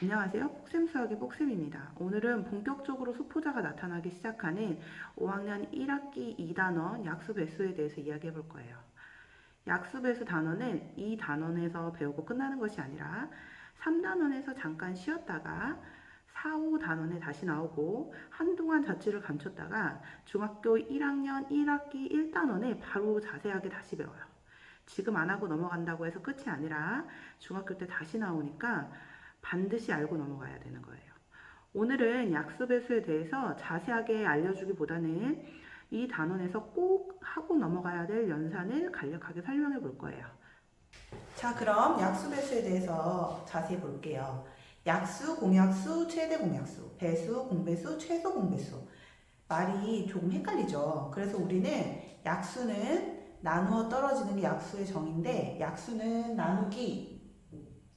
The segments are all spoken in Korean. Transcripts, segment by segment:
안녕하세요. 폭샘수학의 폭샘입니다. 오늘은 본격적으로 수포자가 나타나기 시작하는 5학년 1학기 2단원 약수배수에 대해서 이야기해 볼 거예요. 약수배수 단원은 이 단원에서 배우고 끝나는 것이 아니라 3단원에서 잠깐 쉬었다가 4, 5단원에 다시 나오고 한동안 자취를 감췄다가 중학교 1학년 1학기 1단원에 바로 자세하게 다시 배워요. 지금 안 하고 넘어간다고 해서 끝이 아니라 중학교 때 다시 나오니까 반드시 알고 넘어가야 되는 거예요. 오늘은 약수배수에 대해서 자세하게 알려주기보다는 이 단원에서 꼭 하고 넘어가야 될 연산을 간략하게 설명해 볼 거예요. 자, 그럼 약수배수에 대해서 자세히 볼게요. 약수, 공약수, 최대 공약수, 배수, 공배수, 최소 공배수. 말이 조금 헷갈리죠. 그래서 우리는 약수는 나누어 떨어지는 게 약수의 정의인데 약수는 나누기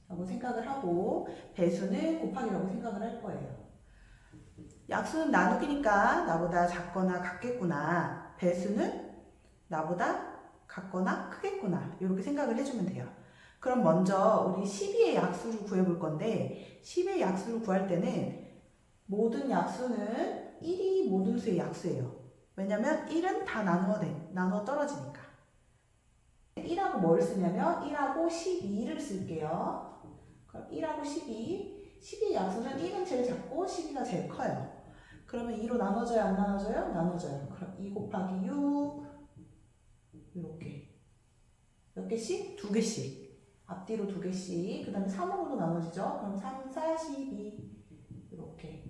라고 생각을 하고 배수는 곱하기라고 생각을 할 거예요. 약수는 나누기니까 나보다 작거나 같겠구나. 배수는 나보다 같거나 크겠구나. 이렇게 생각을 해주면 돼요. 그럼 먼저 우리 12의 약수를 구해볼 건데 10의 약수를 구할 때는 모든 약수는 1이 모든 수의 약수예요. 왜냐면 1은 다 나누어 떨어지니까. 1하고 뭘 쓰냐면 1하고 12를 쓸게요. 그럼 1하고 12, 12의 약수는 1은 제일 작고 12가 제일 커요. 그러면 2로 나눠져요? 안 나눠져요? 나눠져요. 그럼 2 곱하기 6 이렇게 몇 개씩? 두 개씩. 앞뒤로 두 개씩. 그 다음에 3으로도 나눠지죠? 그럼 3, 4, 12 이렇게.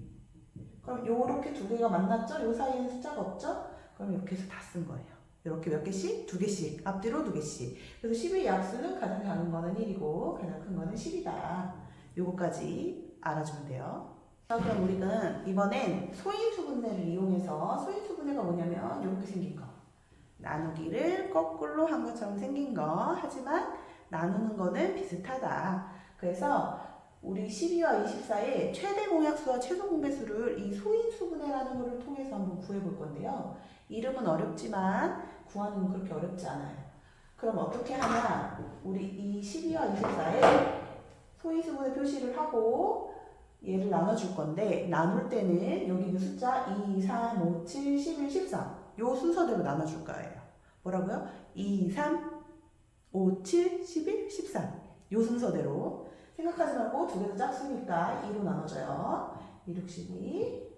그럼 요렇게 두 개가 만났죠? 요 사이에는 숫자가 없죠? 그럼 이렇게 해서 다 쓴 거예요. 이렇게 몇 개씩? 두 개씩. 앞뒤로 두 개씩. 그래서 10의 약수는 가장 작은 거는 1이고 가장 큰 거는 10이다. 요거까지 알아주면 돼요. 자, 그럼 우리는 이번엔 소인수분해를 이용해서 소인수분해가 뭐냐면 이렇게 생긴 거. 나누기를 거꾸로 한 것처럼 생긴 거. 하지만 나누는 거는 비슷하다. 그래서 우리 12와 24의 최대 공약수와 최소 공배수를 이 소인수분해라는 것을 통해서 한번 구해볼 건데요. 이름은 어렵지만 구하는 건 그렇게 어렵지 않아요. 그럼 어떻게 하냐? 우리 이 12와 24의 소인수분해 표시를 하고 얘를 나눠줄 건데 나눌 때는 여기 있는 숫자 2, 3, 5, 7, 11, 13 요 순서대로 나눠줄 거예요. 뭐라고요? 2, 3, 5, 7, 11, 13 요 순서대로 생각하지 말고 두 개도 짝수니까 2로 나눠져요. 2, 6, 12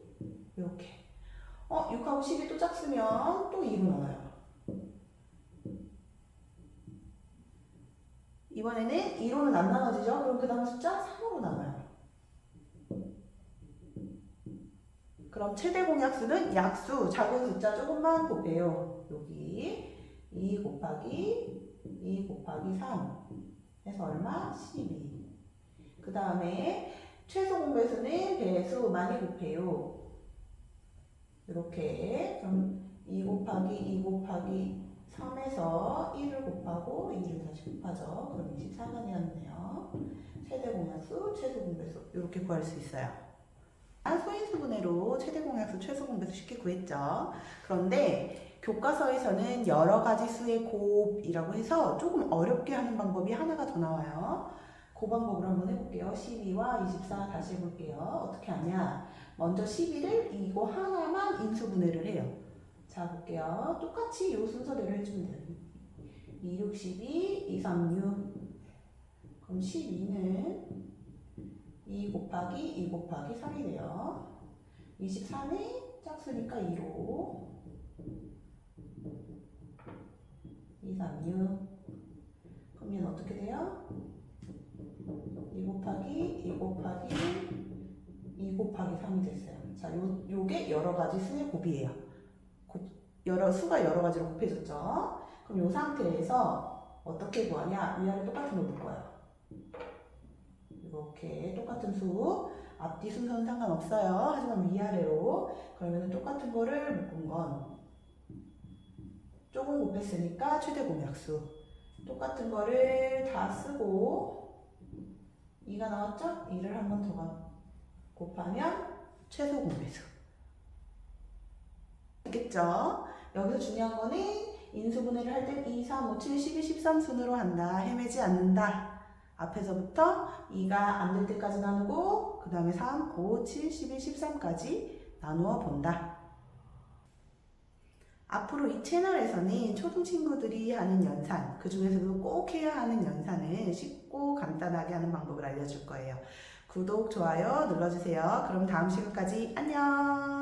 이렇게 6하고 10이 또 짝수면 또 2로 나눠요. 이번에는 2로는 안 나눠지죠? 그럼 그 다음 숫자 3으로 나눠요. 그럼 최대 공약수는 약수, 작은 숫자 조금만 곱해요. 여기 2 곱하기 3 해서 얼마? 12. 그 다음에 최소 공배수는 배수 많이 곱해요. 이렇게 그럼 2 곱하기 3에서 1을 곱하고 2를 다시 곱하죠. 그럼 24가 되었네요. 최대 공약수, 최소 공배수 이렇게 구할 수 있어요. 소인수분해로 최대 공약수, 최소 공배수 쉽게 구했죠. 그런데 교과서에서는 여러 가지 수의 곱이라고 해서 조금 어렵게 하는 방법이 하나가 더 나와요. 그 방법을 한번 해볼게요. 12와 24 다시 해볼게요. 어떻게 하냐? 먼저 12를 이거 하나만 인수분해를 해요. 자, 볼게요. 똑같이 이 순서대로 해주면 돼요. 2, 6, 12, 2, 3, 6. 그럼 12는 2 곱하기 3이 돼요. 23이 짝수니까 2로 2, 3, 6. 그럼 얘는 어떻게 돼요? 2 곱하기 3이 됐어요. 자, 요게 여러 가지 수의 곱이에요. 수가 여러 가지로 곱해졌죠? 그럼 이 상태에서 어떻게 구하냐? 위아래 똑같은 거 볼 거예요. 이렇게 똑같은 수, 앞뒤 순서는 상관없어요. 하지만 위아래로. 그러면 똑같은 거를 묶은 건 조금 곱했으니까 최대 공약수. 똑같은 거를 다 쓰고 2가 나왔죠? 2를 한 번 더 곱하면 최소 공배수. 알겠죠? 여기서 중요한 거는 인수분해를 할 때 2, 3, 5, 7, 12, 13 순으로 한다. 헤매지 않는다. 앞에서부터 2가 안 될 때까지 나누고 그 다음에 3, 5, 7, 12, 13까지 나누어 본다. 앞으로 이 채널에서는 초등 친구들이 하는 연산, 그 중에서도 꼭 해야 하는 연산을 쉽고 간단하게 하는 방법을 알려줄 거예요. 구독, 좋아요 눌러주세요. 그럼 다음 시간까지 안녕!